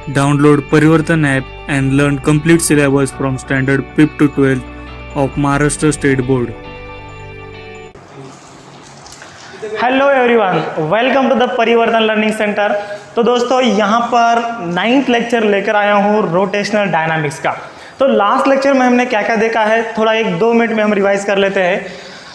Download Parivartan app and learn complete syllabus from standard 5th to 12th of Maharashtra State Board. Hello everyone, welcome to the Parivartan learning centre. तो दोस्तों यहाँ पर 9th lecture लेकर आया हूँ rotational dynamics का। तो लास्ट लेक्चर में हमने क्या क्या देखा है, थोड़ा 1-2 मिनट में हम रिवाइज कर लेते हैं।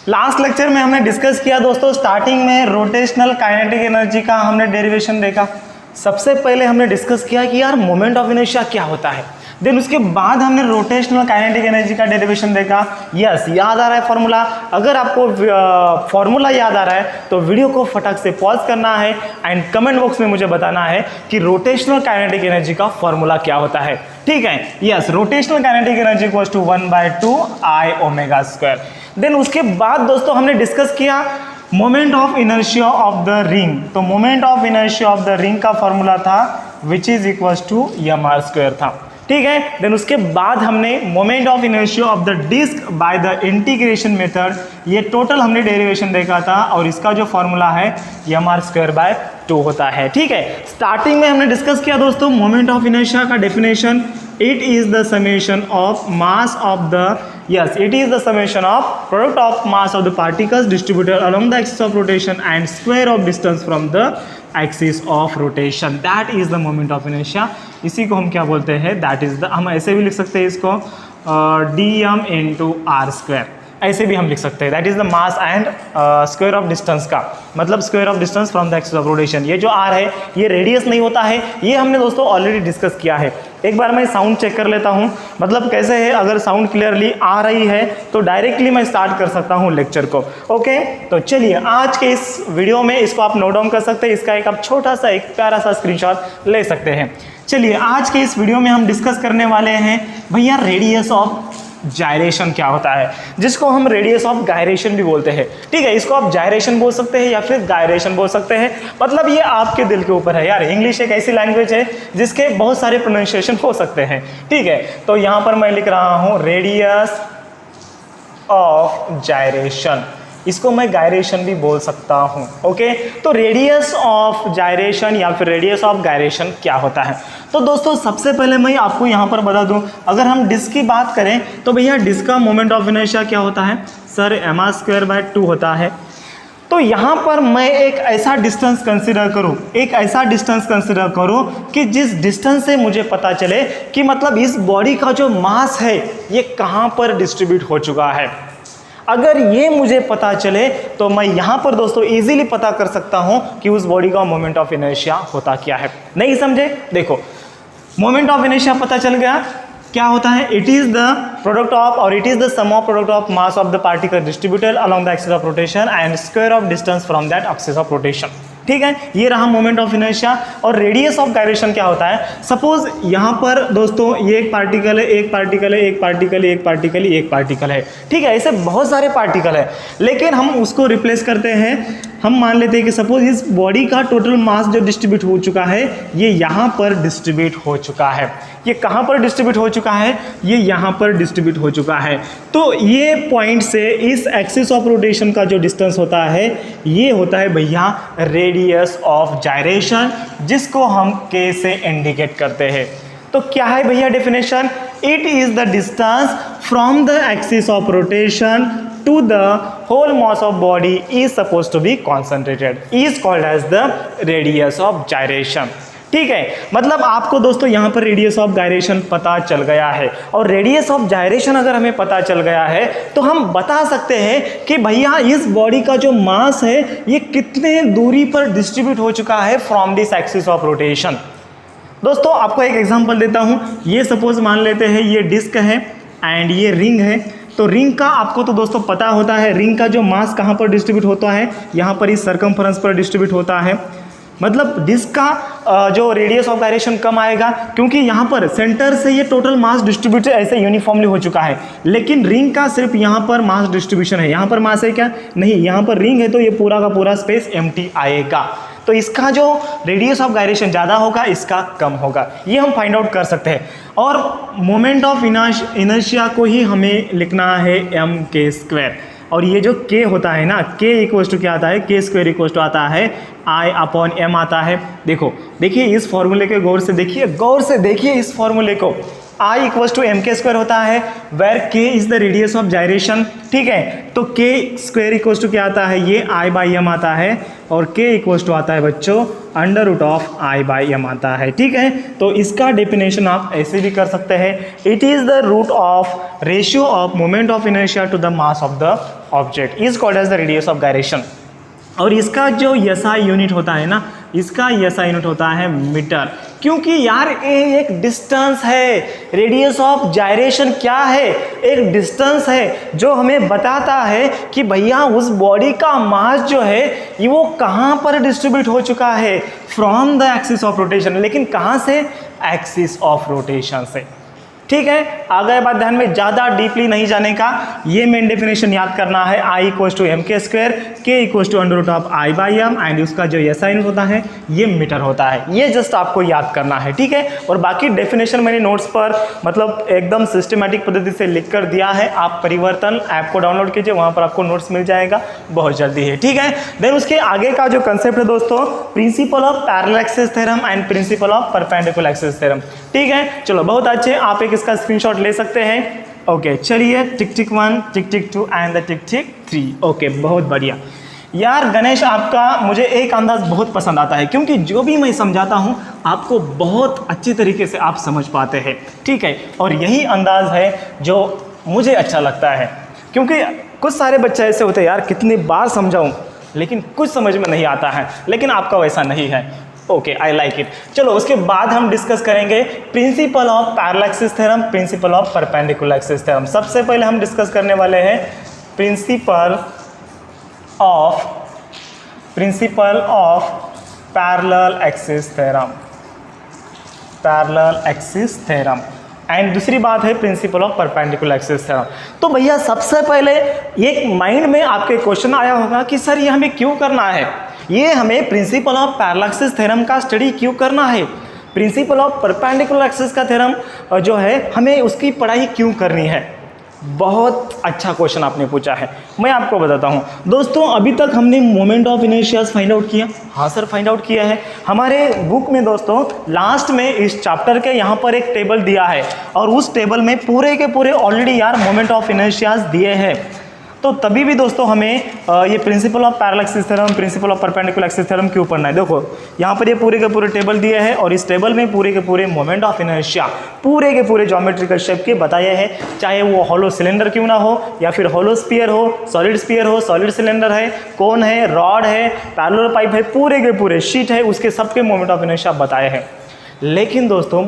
लास्ट लेक्चर में हमने डिस्कस किया दोस्तों, स्टार्टिंग में रोटेशनल काइनेटिक एनर्जी का हमने डेरिवेशन देखा। सबसे पहले हमने डिस्कस किया कि यार मोमेंट ऑफ इनर्शिया क्या होता है। देन उसके बाद हमने रोटेशनल काइनेटिक एनर्जी का डेरिवेशन देखा। यस, याद आ रहा है फॉर्मूला? अगर आपको फॉर्मूला याद आ रहा है तो वीडियो को फटाक से पॉज करना है एंड कमेंट बॉक्स में मुझे बताना है कि रोटेशनल काइनेटिक एनर्जी का फॉर्मूला क्या होता है। ठीक है, yes, rotational kinetic energy equals to 1/2 I⍵²। Then उसके बाद दोस्तों हमने डिस्कस किया moment of inertia of the ring. तो moment of inertia of the ring का फॉर्मूला था which is equals to mr² था। ठीक है, देन उसके बाद हमने moment of inertia of the disc by the integration method, ये टोटल हमने डेरिवेशन देखा था और इसका जो फॉर्मूला है mr²/2 होता है। ठीक है, स्टार्टिंग में हमने डिस्कस किया दोस्तों मोमेंट ऑफ इनर्शिया का definition, it is the summation of mass of the it is the summation of product of mass of the particles distributed along the axis of rotation and square of distance from the axis of rotation, that is the moment of inertia। इसी को हम क्या बोलते हैं, that is the, हम ऐसे भी लिख सकते हैं इसको dm into r², ऐसे भी हम लिख सकते हैं। That is the mass and square of distance का मतलब square of distance from the axis of rotation. ये जो आर है ये रेडियस नहीं होता है, ये हमने दोस्तों ऑलरेडी डिस्कस किया है। एक बार मैं साउंड चेक कर लेता हूँ, मतलब कैसे है, अगर साउंड क्लियरली आ रही है तो डायरेक्टली मैं स्टार्ट कर सकता हूँ लेक्चर को। ओके, तो चलिए आज के इस वीडियो में इसको आप नोट डाउन कर सकते हैं, इसका एक आप छोटा सा एक प्यारा सा स्क्रीनशॉट ले सकते हैं। चलिए आज के इस वीडियो में हम डिस्कस करने वाले हैं भैया रेडियस ऑफ जायरेशन क्या होता है, जिसको हम रेडियस ऑफ गायरेशन भी बोलते हैं। ठीक है, इसको आप जायरेशन बोल सकते हैं या फिर गायरेशन बोल सकते हैं, मतलब ये आपके दिल के ऊपर है यार। इंग्लिश एक ऐसी लैंग्वेज है जिसके बहुत सारे प्रोनाउंसिएशन हो सकते हैं। ठीक है, तो यहाँ पर मैं लिख रहा हूँ रेडियस ऑफ जायरेशन, इसको मैं गायरेशन भी बोल सकता हूँ। ओके, तो रेडियस ऑफ जायरेशन या फिर रेडियस ऑफ गायरेशन क्या होता है। तो दोस्तों सबसे पहले मैं आपको यहाँ पर बता दूँ, अगर हम डिस्क की बात करें तो भैया डिस्क का मोमेंट ऑफ इनर्शिया क्या होता है सर, mr²/2 होता है। तो यहाँ पर मैं एक ऐसा डिस्टेंस कंसिडर करूँ कि जिस डिस्टेंस से मुझे पता चले कि मतलब इस बॉडी का जो मास है ये कहाँ पर डिस्ट्रीब्यूट हो चुका है। अगर ये मुझे पता चले तो मैं यहाँ पर दोस्तों इजीली पता कर सकता हूँ कि उस बॉडी का मोमेंट ऑफ इनर्शिया होता क्या है। नहीं समझे? देखो, मोमेंट ऑफ इनर्शिया पता चल गया क्या होता है, it is the product of और it is the sum of product of mass of the particle distributed along the axis of rotation and square of distance from that axis of rotation. ठीक है, ये रहा moment of inertia. और radius of gyration क्या होता है, suppose यहाँ पर दोस्तों ये एक पार्टिकल है, एक पार्टिकल है, एक पार्टिकल, एक पार्टिकल, एक पार्टिकल है। ठीक है, ऐसे बहुत सारे पार्टिकल है, लेकिन हम उसको रिप्लेस करते हैं। हम मान लेते हैं कि सपोज इस बॉडी का टोटल मास जो डिस्ट्रीब्यूट हो चुका है ये यहाँ पर डिस्ट्रीब्यूट हो चुका है। ये कहाँ पर डिस्ट्रीब्यूट हो चुका है, ये यहाँ पर डिस्ट्रीब्यूट हो चुका है। तो ये पॉइंट से इस एक्सिस ऑफ रोटेशन का जो डिस्टेंस होता है ये होता है भैया रेडियस ऑफ जायरेशन, जिसको हम K से इंडिकेट करते हैं। तो क्या है भैया definition, it is the distance from the axis of rotation to the whole mass of body is supposed to be concentrated, is called as the radius of gyration। ठीक है, मतलब आपको दोस्तों यहाँ पर रेडियस ऑफ गायरेशन पता चल गया है, और रेडियस ऑफ जायरेशन अगर हमें पता चल गया है तो हम बता सकते हैं कि भैया इस बॉडी का जो मास है ये कितने दूरी पर डिस्ट्रीब्यूट हो चुका है from this axis of rotation. दोस्तों आपको एक एग्जांपल देता हूँ, ये सपोज मान लेते हैं ये डिस्क है एंड ये रिंग है। तो रिंग का आपको तो दोस्तों पता होता है, रिंग का जो मास कहाँ पर डिस्ट्रीब्यूट होता है, यहाँ पर इस सर्कमफ्रेंस पर डिस्ट्रीब्यूट होता है। मतलब डिस्क का जो रेडियस ऑफ गायरेशन कम आएगा क्योंकि यहाँ पर सेंटर से ये टोटल मास डिस्ट्रीब्यूट ऐसे यूनिफॉर्मली हो चुका है, लेकिन रिंग का सिर्फ यहाँ पर मास डिस्ट्रीब्यूशन है। यहाँ पर मास है क्या, नहीं, यहाँ पर रिंग है तो ये पूरा का पूरा स्पेस एम्प्टी आएगा। तो इसका जो रेडियस ऑफ गायरेशन ज़्यादा होगा, इसका कम होगा, ये हम फाइंड आउट कर सकते हैं। और मोमेंट ऑफ इनर्शिया को ही हमें लिखना है mk²। और ये जो k होता है ना, k इक्वल्स टू क्या आता है, k स्क्वायर इक्वल्स टू आता है I अपॉन m आता है। देखिए इस फॉर्मूले के गौर से देखिए इस फॉर्मूले को। I equals to M K square होता है, where k is the radius of gyration. ठीक है, तो k स्क्वायर इक्वल्स टू क्या आता है, ये I बाई एम आता है, और k इक्वल्स टू आता है बच्चों under root of I by M आता है। ठीक है, तो इसका डेफिनेशन आप ऐसे भी कर सकते हैं, it is the root of ratio of moment of inertia to the mass of the object is called as the radius of gyration. और इसका जो SI यूनिट होता है ना, इसका SI यूनिट होता है मीटर, क्योंकि यार ये एक डिस्टेंस है। रेडियस ऑफ जायरेशन क्या है, एक डिस्टेंस है जो हमें बताता है कि भैया उस बॉडी का मास जो है ये वो कहाँ पर डिस्ट्रीब्यूट हो चुका है, from the axis of rotation. लेकिन कहाँ से, एक्सिस ऑफ रोटेशन से। ठीक है, आगे बात ध्यान में, ज़्यादा डीपली नहीं जाने का, ये मेन डेफिनेशन याद करना है। I equals to M K square, K equals to under root of I by M, and उसका जो SI यूनिट होता है ये मीटर होता है। ये जस्ट आपको याद करना है। ठीक है, और बाकी डेफिनेशन मैंने नोट्स पर मतलब एकदम सिस्टमेटिक पद्धति से लिख कर दिया है। आप परिवर्तन ऐप को डाउनलोड कीजिए, वहाँ पर आपको नोट्स मिल जाएगा, बहुत जल्दी है। ठीक है, देन उसके आगे का जो कंसेप्ट है दोस्तों, principal of parallel axis theorem and principle of perpendicular axis theorem. ठीक है, चलो बहुत अच्छे, आप एक इसका स्क्रीनशॉट ले सकते हैं। ओके, चलिए टिक टिक 1, टिक टिक 2 and the tick tick 3। Okay, बहुत बढ़िया। यार गणेश, आपका मुझे एक अंदाज बहुत पसंद आता है, क्योंकि जो भी मैं समझाता हूँ आपको बहुत अच्छी तरीके से आप समझ पाते हैं। ठीक है, और यही अंदाज है जो मुझे अच्छा लगता है, क्योंकि कुछ सारे बच्चे ऐसे होते हैं यार कितनी बार समझाऊँ लेकिन कुछ समझ में नहीं आता है, लेकिन आपका वैसा नहीं है। Okay, I like it. चलो उसके बाद हम डिस्कस करेंगे principal of parallel axis theorem, principle of perpendicular axis theorem. सबसे पहले हम डिस्कस करने वाले हैं principal of parallel axis theorem, parallel axis theorem, and दूसरी बात है principle of perpendicular axis theorem. तो भैया सबसे पहले एक माइंड में आपके क्वेश्चन आया होगा कि सर ये हमें क्यों करना है, ये हमें principal of parallel axis theorem का स्टडी क्यों करना है, प्रिंसिपल ऑफ परपेंडिकुलर एक्सिस का थ्योरम जो है हमें उसकी पढ़ाई क्यों करनी है। बहुत अच्छा क्वेश्चन आपने पूछा है, मैं आपको बताता हूँ। दोस्तों अभी तक हमने moment of inertia find out किया, हाँ सर फाइंड आउट किया है। हमारे बुक में दोस्तों लास्ट में इस चैप्टर के यहाँ पर एक टेबल दिया है, और उस टेबल में पूरे के पूरे ऑलरेडी यार मोमेंट ऑफ इनर्शियाज दिए हैं। तो तभी भी दोस्तों हमें ये principal of parallel axis theorem, principle of perpendicular axis theorem क्यों पढ़ना है। देखो यहाँ पर ये पूरे के पूरे टेबल दिए हैं, और इस टेबल में पूरे के पूरे मोमेंट ऑफ इनर्शिया पूरे के पूरे ज्योमेट्रिकल शेप के बताए हैं, चाहे वो हॉलो सिलेंडर क्यों ना हो, या फिर हॉलो स्फीयर हो, सॉलिड सिलेंडर है, कोन है, रॉड है, पैरेलल पाइप है, पूरे के पूरे शीट है, उसके सबके मोमेंट ऑफ इनर्शिया बताए हैं। लेकिन दोस्तों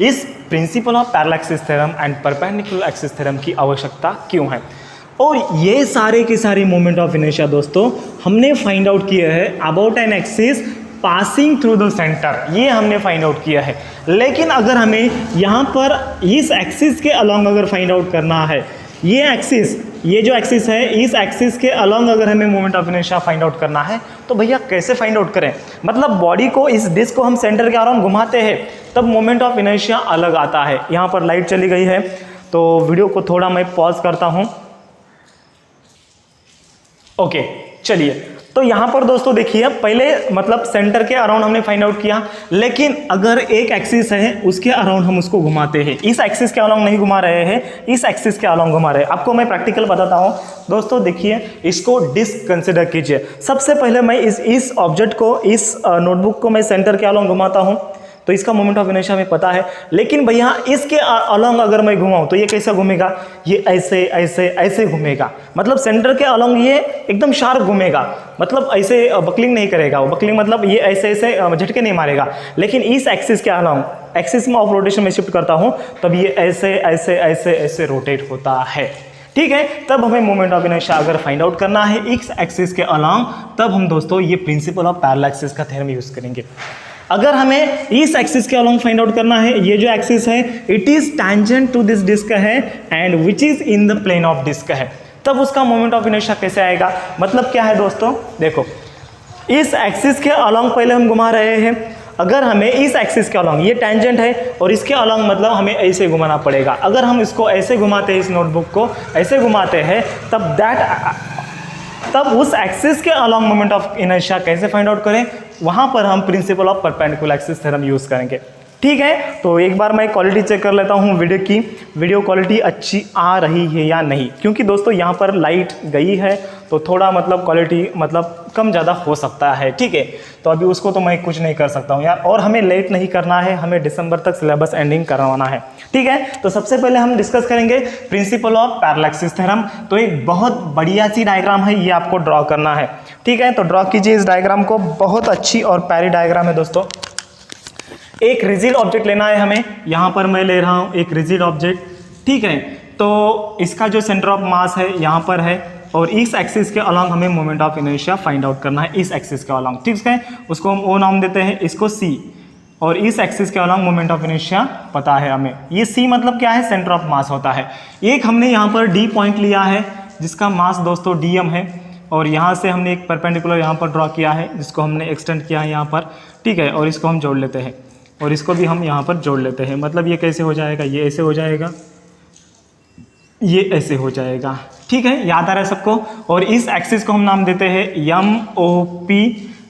इस principal of parallel axis theorem and perpendicular axis theorem की आवश्यकता क्यों है, और ये सारे के सारे मोमेंट ऑफ इनर्शिया दोस्तों हमने फाइंड आउट किया है about an axis passing through the centre, ये हमने फाइंड आउट किया है। लेकिन अगर हमें यहाँ पर इस एक्सिस के अलोंग अगर फाइंड आउट करना है, ये जो एक्सिस है, इस एक्सिस के अलोंग अगर हमें moment of inertia find out करना है, तो भैया कैसे फाइंड आउट करें। मतलब बॉडी को, इस डिस्क को हम सेंटर के अराउंड घुमाते हैं तब मोमेंट ऑफ इनर्शिया अलग आता है। यहाँ पर लाइट चली गई है, तो वीडियो को थोड़ा मैं पॉज करता हूँ। ओके, चलिए, तो यहाँ पर दोस्तों देखिए, पहले मतलब सेंटर के अराउंड हमने फाइंड आउट किया, लेकिन अगर एक एक्सिस है उसके अराउंड हम उसको घुमाते हैं, इस एक्सिस के अराउंड नहीं घुमा रहे हैं, इस एक्सिस के अराउंड घुमा रहे हैं। आपको मैं प्रैक्टिकल बताता हूँ दोस्तों। देखिए, इसको डिस्क कंसिडर कीजिए। सबसे पहले मैं इस ऑब्जेक्ट को, इस नोटबुक को मैं सेंटर के अराउंड घुमाता हूँ, तो इसका मोमेंट ऑफ इनर्शिया हमें पता है। लेकिन भैया इसके अलोंग अगर मैं घुमाऊं तो ये कैसा घूमेगा, ये ऐसे ऐसे ऐसे घूमेगा, मतलब सेंटर के अलोंग ये एकदम शार्प घूमेगा, मतलब ऐसे बकलिंग नहीं करेगा। वो बकलिंग मतलब ये ऐसे ऐसे झटके नहीं मारेगा। लेकिन इस एक्सिस के अलोंग, एक्सिस में ऑफ रोटेशन में शिफ्ट करता हूँ, तब ये ऐसे ऐसे ऐसे ऐसे रोटेट होता है। ठीक है, तब हमें मोमेंट ऑफ इनर्शिया अगर फाइंड आउट करना है इस एक्सिस के अलोंग, तब हम दोस्तों ये प्रिंसिपल ऑफ पैरेलल एक्सिस का थ्योरम यूज करेंगे। अगर हमें इस एक्सिस के अलोंग फाइंड आउट करना है, ये जो एक्सिस है it is tangent to this disc है and which is in the plane of disc है, तब उसका मोमेंट ऑफ इनर्शिया कैसे आएगा। मतलब क्या है दोस्तों, देखो इस एक्सिस के अलोंग पहले हम घुमा रहे हैं, अगर हमें इस एक्सिस के अलॉन्ग, ये टेंजेंट है और इसके अलॉन्ग मतलब हमें ऐसे घुमाना पड़ेगा। अगर हम इसको ऐसे घुमाते हैं, इस नोटबुक को ऐसे घुमाते हैं, तब उस एक्सिस के अलॉन्ग मोमेंट ऑफ इनर्शिया कैसे फाइंड आउट करें, वहां पर हम principle of perpendicular axis theorem use करेंगे। ठीक है, तो एक बार मैं क्वालिटी चेक कर लेता हूँ वीडियो की, वीडियो क्वालिटी अच्छी आ रही है या नहीं, क्योंकि दोस्तों यहाँ पर लाइट गई है तो थोड़ा मतलब क्वालिटी मतलब कम ज़्यादा हो सकता है। ठीक है, तो अभी उसको तो मैं कुछ नहीं कर सकता हूँ यार, और हमें लेट नहीं करना है, हमें दिसंबर तक सिलेबस एंडिंग करवाना है। ठीक है, तो सबसे पहले हम डिस्कस करेंगे principal of parallel axis theorem. तो एक बहुत बढ़िया सी डायग्राम है, ये आपको ड्रॉ करना है। ठीक है, तो ड्रॉ कीजिए इस डायग्राम को, बहुत अच्छी और प्यारी डायग्राम है दोस्तों। एक रिजिड ऑब्जेक्ट लेना है हमें, यहाँ पर मैं ले रहा हूँ एक रिजिड ऑब्जेक्ट। ठीक है, तो इसका जो सेंटर ऑफ मास है यहाँ पर है, और इस एक्सिस के अलॉन्ग हमें moment of inertia find out करना है, इस एक्सिस के अलॉन्ग। ठीक है, उसको हम ओ नाम देते हैं, इसको सी, और इस एक्सिस के अलॉन्ग मोमेंट ऑफ इनर्शिया पता है हमें। ये सी मतलब क्या है, सेंटर ऑफ मास होता है। एक हमने यहाँ पर डी पॉइंट लिया है जिसका मास दोस्तों डीएम है, और यहाँ से हमने एक परपेंडिकुलर यहाँ पर ड्रॉ किया है जिसको हमने एक्सटेंड किया है यहाँ पर। ठीक है, और इसको हम जोड़ लेते हैं, और इसको भी हम यहाँ पर जोड़ लेते हैं। मतलब ये कैसे हो जाएगा, ये ऐसे हो जाएगा, ये ऐसे हो जाएगा। ठीक है, याद आ रहा है सबको। और इस एक्सिस को हम नाम देते हैं MOP,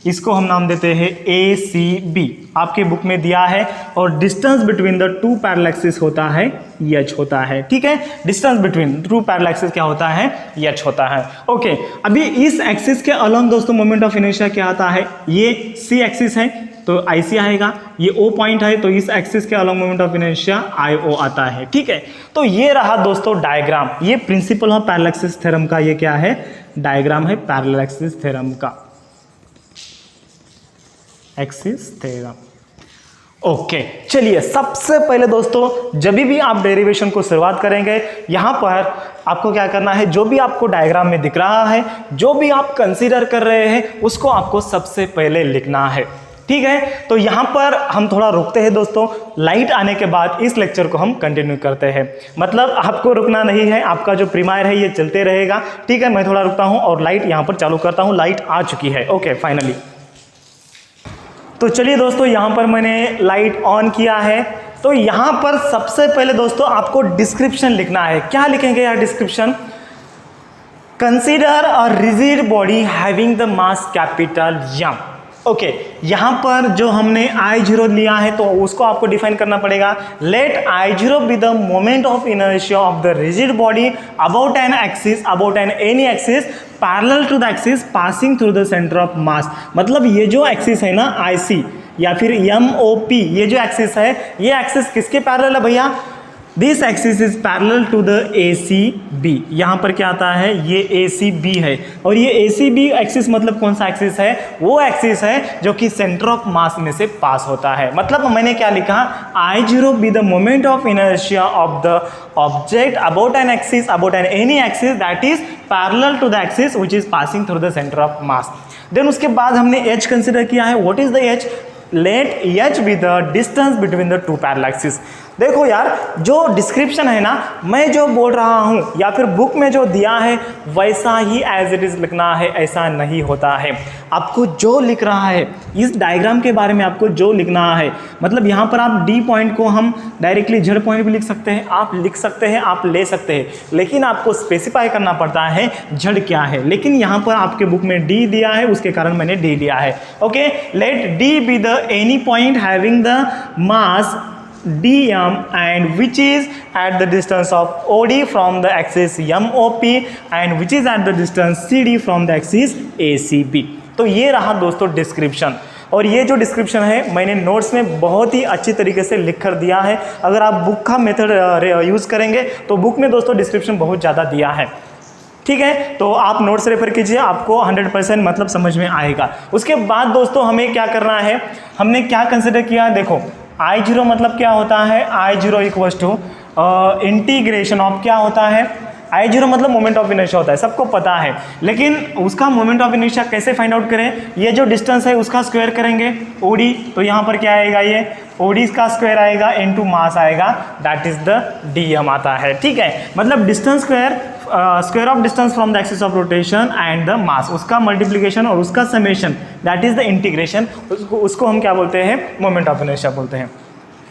इसको हम नाम देते हैं ACB, आपके बुक में दिया है। और distance between the two parallel axis होता है H होता है। ठीक है, distance between two parallel axis क्या होता है, H होता है। ओके, अभी इस एक्सिस के अलॉन्ग दोस्तों मोमेंट ऑफ इनर्शिया क्या आता है, ये C एक्सिस है तो IC आएगा, ये O पॉइंट है तो इस एक्सिस के along moment of inertia IO आता है। ठीक है, तो ये रहा दोस्तों डायग्राम, ये principal of parallel axis theorem का ये क्या है, डायग्राम है पैरेलल एक्सिस थ्योरम का, एक्सिस थ्योरम। ओके, चलिए सबसे पहले दोस्तों जब भी आप डेरिवेशन को शुरुआत करेंगे, यहां पर आपको क्या करना है, जो भी आपको डायग्राम में दिख रहा है, जो भी आप कंसीडर कर रहे हैं, उसको आपको सबसे पहले लिखना है। ठीक है, तो यहां पर हम थोड़ा रुकते हैं दोस्तों, लाइट आने के बाद इस लेक्चर को हम कंटिन्यू करते हैं। मतलब आपको रुकना नहीं है, आपका जो प्रीमायर है ये चलते रहेगा। ठीक है, मैं थोड़ा रुकता हूं और लाइट यहां पर चालू करता हूं, लाइट आ चुकी है। ओके, फाइनली तो चलिए दोस्तों, यहाँ पर मैंने लाइट ऑन किया है। तो यहाँ पर सबसे पहले दोस्तों आपको डिस्क्रिप्शन लिखना है। क्या लिखेंगे यार description, consider a rigid body having the mass capital M। Okay, यहाँ पर जो हमने I0 लिया है तो उसको आपको डिफाइन करना पड़ेगा। Let I0 be the moment of inertia of the rigid body about an axis, about an any axis parallel to the axis passing through the centre of mass. मतलब ये जो एक्सिस है ना IC या फिर MOP, ये जो axis है, ये एक्सिस किसके पैरेलल है भैया, this axis is parallel to the ACB। यहाँ पर क्या आता है, ये ACB है, और ये ACB एक्सिस मतलब कौन सा एक्सिस है, वो एक्सिस है जो कि सेंटर ऑफ मास में से पास होता है। मतलब मैंने क्या लिखा, I0 be the moment of inertia of the object about an axis, about an any axis that is parallel to the axis which is passing through the centre of mass. Then उसके बाद हमने H consider किया है। What is the H, let H be the distance between the two parallel axis. देखो यार, जो description है ना, मैं जो बोल रहा हूँ या फिर बुक में जो दिया है वैसा ही एज इट इज लिखना है, ऐसा नहीं होता है। आपको जो लिख रहा है इस डायग्राम के बारे में, आपको जो लिखना है, मतलब यहाँ पर आप डी पॉइंट को हम डायरेक्टली Z पॉइंट भी लिख सकते हैं, आप लिख सकते हैं, आप ले सकते हैं, लेकिन आपको स्पेसिफाई करना पड़ता है Z क्या है। लेकिन यहाँ पर आपके बुक में D दिया है, उसके कारण मैंने D दिया है। Okay, let D be the any point having the mass DM and which is at the distance of OD from the axis MOP and which is at the distance CD from the axis ACB। तो ये रहा दोस्तों description, और ये जो description है मैंने notes में बहुत ही अच्छी तरीके से लिख कर दिया है। अगर आप बुक का मेथड यूज़ करेंगे तो बुक में दोस्तों डिस्क्रिप्शन बहुत ज़्यादा दिया है। ठीक है, तो आप नोट्स रेफर कीजिए, आपको 100% मतलब समझ में आएगा। उसके बाद दोस्तों हमें क्या करना है, हमने क्या कंसिडर किया, देखो I0 मतलब क्या होता है, I0 equals to integration of क्या होता है, I0 मतलब मोमेंट ऑफ इनर्शिया होता है, सबको पता है, लेकिन उसका मोमेंट ऑफ इनर्शिया कैसे फाइंड आउट करें? ये जो डिस्टेंस है उसका स्क्वायर करेंगे OD, तो यहाँ पर क्या आएगा, ये OD का स्क्वायर आएगा इनटू मास आएगा, दैट इज द DM आता है। ठीक है, मतलब distance square of distance from the axis of rotation and the mass, उसका मल्टीप्लिकेशन और उसका summation, that is the integration, उसको हम क्या बोलते हैं? मोमेंट ऑफ इनर्शिया बोलते हैं।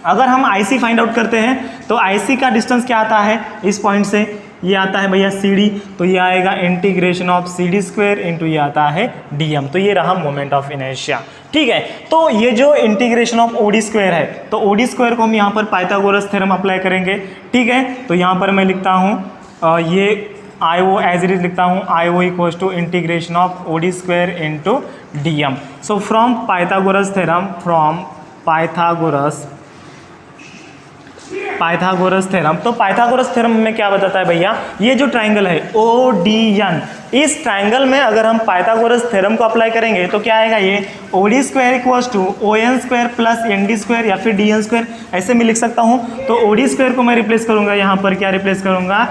अगर हम IC फाइंड आउट करते हैं तो IC का डिस्टेंस क्या आता है इस पॉइंट से? ये आता है भैया CD, तो ये आएगा integration of CD square into ये आता है DM, तो ये रहा मोमेंट ऑफ इनर्शिया। ठीक है, तो ये जो इंटीग्रेशन ऑफ OD स्क्वायर है, तो OD स्क्वायर को हम यहाँ पर पाइथागोरस थ्योरम अप्लाई करेंगे। ठीक है, तो यहाँ पर मैं लिखता हूँ ये IO एज इट इज लिखता हूँ, IO equals to integration of OD square into DM। So from Pythagoras theorem, Pythagoras theorem, तो पाइथागोरस थ्योरम में क्या बताता है भैया? ये जो ट्राइंगल है ODN, इस ट्राइंगल में अगर हम पाइथागोरस थ्योरम को अप्लाई करेंगे तो क्या आएगा? ये OD square equals to ON square plus ND square या फिर DN स्क्वायर, ऐसे मैं लिख सकता हूँ। तो OD स्क्वायर को मैं रिप्लेस करूँगा, यहाँ पर क्या रिप्लेस करूँगा?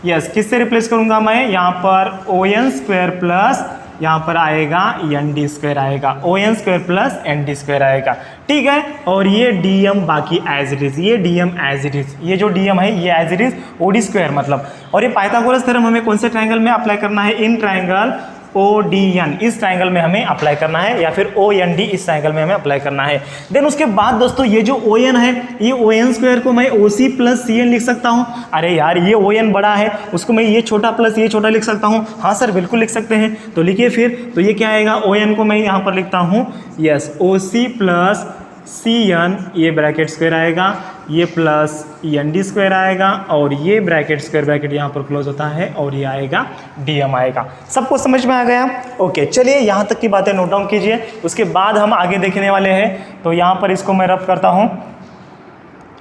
यस, किससे रिप्लेस करूँगा मैं? यहाँ पर ON स्क्वायर प्लस यहाँ पर आएगा ND स्क्वायर आएगा, ON square plus ND square आएगा। ठीक है, और ये DM बाकी एज इट इज, ये DM एज इट इज, ये जो DM है ये as it is OD square मतलब। और ये पाइथागोरस थ्योरम हमें कौन से ट्राइंगल में अप्लाई करना है? इन ट्राइंगल ODN, इस ट्राइंगल में हमें अप्लाई करना है, या फिर OND, इस ट्राइंगल में हमें अप्लाई करना है। देन उसके बाद दोस्तों ये जो ON है, ये ON स्क्वायर को मैं OC प्लस CN लिख सकता हूँ। अरे यार, ये ON बड़ा है, उसको मैं ये छोटा प्लस ये छोटा लिख सकता हूँ। हाँ सर, बिल्कुल लिख सकते हैं, तो लिखिए फिर। तो ये क्या आएगा? ON को मैं यहाँ पर लिखता हूँ यस OC प्लस CN, ये ब्रैकेट स्क्वायर आएगा, ये प्लस ND स्क्वायर आएगा, और ये ब्रैकेट स्क्वायर ब्रैकेट यहाँ पर क्लोज होता है, और ये आएगा DM आएगा। सबको समझ में आ गया? ओके, चलिए यहाँ तक की बातें नोट डाउन कीजिए, उसके बाद हम आगे देखने वाले हैं। तो यहाँ पर इसको मैं रब करता हूँ,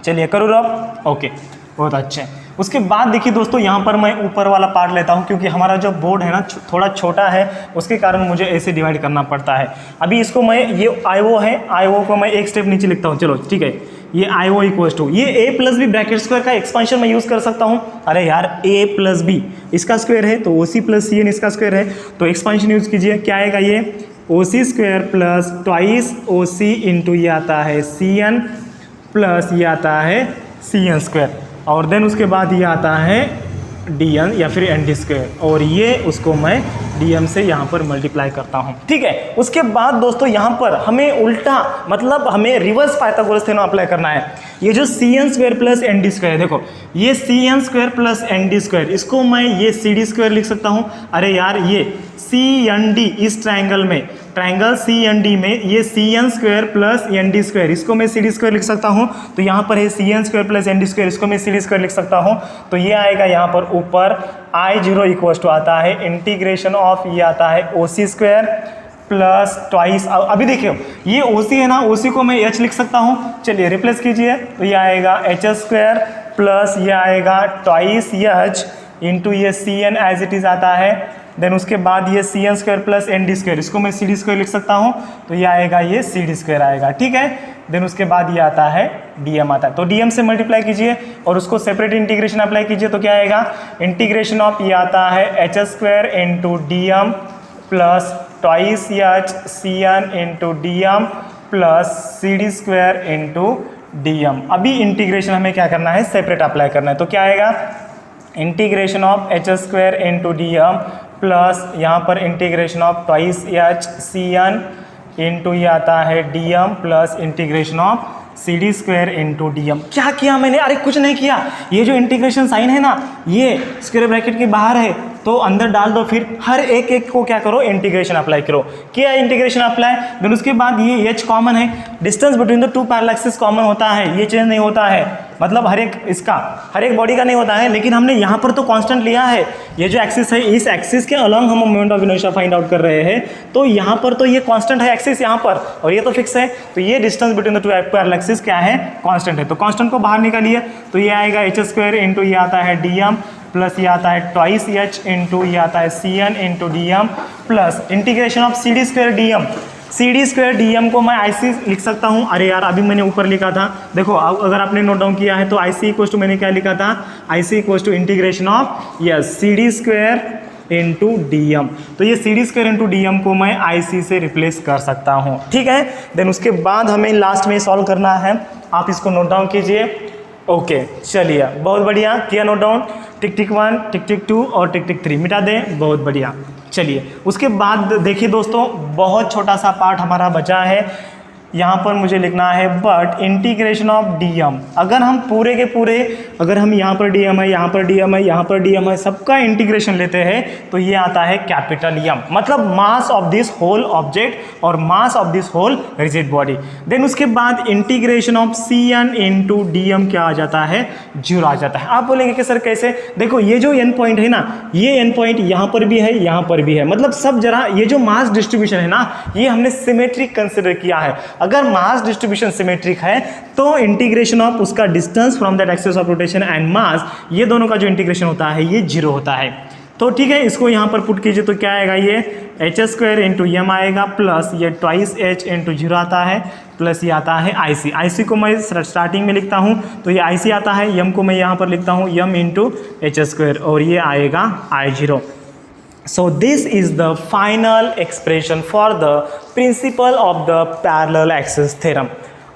चलिए करो रब। ओके, बहुत अच्छे। उसके बाद देखिए दोस्तों, यहाँ पर मैं ऊपर वाला पार्ट लेता हूँ, क्योंकि हमारा जो बोर्ड है ना थोड़ा छोटा है, उसके कारण मुझे ऐसे डिवाइड करना पड़ता है। अभी इसको मैं, ये IO है, IO को मैं एक स्टेप नीचे लिखता हूँ। चलो ठीक है, ये IO इक्वल्स टू, ये A plus B bracket square का एक्सपेंशन मैं यूज़ कर सकता हूँ। अरे यार, A प्लस बी इसका स्क्वायर है, तो OC प्लस CN इसका स्क्वायर है, तो एक्सपेंशन यूज़ कीजिए। क्या आएगा? ये OC square plus twice OC into ये आता है CN प्लस ये आता है CN स्क्वायर, और देन उसके बाद ये आता है DN या फिर ND स्क्वायर, और ये उसको मैं DM से यहाँ पर मल्टीप्लाई करता हूँ। ठीक है, उसके बाद दोस्तों यहाँ पर हमें उल्टा, मतलब हमें रिवर्स पाइथागोरस थ्योरम अप्लाई करना है। ये जो CN square plus ND square, देखो ये CN square plus ND square, इसको मैं ये CD स्क्वायर लिख सकता हूँ। अरे यार, ये CND, इस ट्राइंगल में, ट्राइंगल CND में ये CN square plus ND square, इसको मैं CD स्क्वायर लिख सकता हूँ। तो यहाँ पर है CN square plus ND square, इसको मैं CD स्क्वायर लिख सकता हूँ। तो ये आएगा यहाँ पर ऊपर I0 इक्वल्स टू आता है इंटीग्रेशन ऑफ, ये आता है OC स्क्वायर प्लस ट्वाइस। अभी देखिए, ये OC है ना, OC को मैं H लिख सकता हूँ। चलिए रिप्लेस कीजिए, तो ये आएगा HS स्क्वायर प्लस ये आएगा ट्वाइस H इंटू ये CN एज इट इज़ आता है। देन उसके बाद ये CN square plus ND square, इसको मैं CD स्क्वायर लिख सकता हूँ। तो ये आएगा, ये CD स्क्वायर आएगा। ठीक है, देन उसके बाद ये आता है DM आता है, तो DM से मल्टीप्लाई कीजिए और उसको सेपरेट इंटीग्रेशन अप्लाई कीजिए। तो क्या आएगा? इंटीग्रेशन ऑफ ये आता है HS square into DM plus twice H CN into DM plus CD square into DM। अभी इंटीग्रेशन हमें क्या करना है? सेपरेट अप्लाई करना है। तो क्या आएगा? Integration of HS square into DM plus यहाँ पर integration of twice H CN into ये आता है DM plus integration of CD square into DM। क्या किया मैंने? अरे कुछ नहीं किया, ये जो इंटीग्रेशन साइन है ना, ये स्क्वायर ब्रैकेट के बाहर है, तो अंदर डाल दो, फिर हर एक एक को क्या करो? इंटीग्रेशन अप्लाई करो। किया इंटीग्रेशन अप्लाई, देन उसके बाद ये H कॉमन है, distance between the two parallel axis common होता है, ये चेंज नहीं होता है, मतलब हर एक बॉडी का नहीं होता है, लेकिन हमने यहाँ पर तो कांस्टेंट लिया है। ये जो एक्सिस है, इस एक्सिस के अलॉन्ग हम moment of inertia find out कर रहे हैं, तो यहाँ पर तो ये कांस्टेंट है एक्सिस यहाँ पर, और ये तो फिक्स है, तो ये distance between the two parallel axis क्या है? कांस्टेंट है। तो कांस्टेंट को बाहर निकालिए, तो ये आएगा HS स्क्वायर इंटू ये आता है DM प्लस ये आता है ट्वाइस H इंटू ये आता है CN into DM plus integration of CD square DM। C D square D M को मैं आई सी लिख सकता हूँ। अरे यार अभी मैंने ऊपर लिखा था, देखो अगर आपने नोट डाउन किया है तो आई सी इक्वल टू मैंने क्या लिखा था, I c equal to integration of yes c D square into D m. तो ये c D square into D M को मैं आई सी से रिप्लेस कर सकता हूँ, ठीक है। देन उसके बाद हमें लास्ट में सॉल्व करना है, आप इसको नोट डाउन कीजिए। ओके चलिए बहुत बढ़िया, किया नोट डाउन, टिक टिक 1 टिक टिक 2 और टिक टिक 3 मिटा दें, बहुत बढ़िया। चलिए उसके बाद देखिए दोस्तों, बहुत छोटा सा पार्ट हमारा बचा है, यहाँ पर मुझे लिखना है but integration of D M. अगर हम पूरे के पूरे, अगर हम यहाँ पर डी एम है, यहाँ पर डी एम है, यहाँ पर डी एम है, सबका इंटीग्रेशन लेते हैं तो ये आता है कैपिटल एम, मतलब mass of this whole object और mass of this whole rigid body. Then उसके बाद integration of c n into D M क्या आ जाता है, 0 आ जाता है। आप बोलेंगे कि सर कैसे, देखो ये जो एन पॉइंट है ना, ये एन पॉइंट यहाँ पर भी है, यहाँ पर भी है, मतलब सब जरा ये जो मास डिस्ट्रीब्यूशन है ना, ये हमने सिमेट्रिक कंसिडर किया है। अगर मास डिस्ट्रीब्यूशन सिमेट्रिक है तो इंटीग्रेशन ऑफ उसका distance from that axis of rotation and mass, ये दोनों का जो इंटीग्रेशन होता है ये 0 होता है। तो ठीक है, इसको यहाँ पर पुट कीजिए तो क्या आएगा, ये एच स्क्वायर इंटू एम आएगा प्लस ये ट्वाइस एच इंटू 0 आता है प्लस ये आता है आई सी। आई सी को मैं स्टार्टिंग में लिखता हूँ तो ये आई सी आता है, एम को मैं यहाँ पर लिखता हूँ एम इंटू एच स्क्वायर और ये आएगा आई 0। So this is the final expression for the principle of the parallel axis theorem।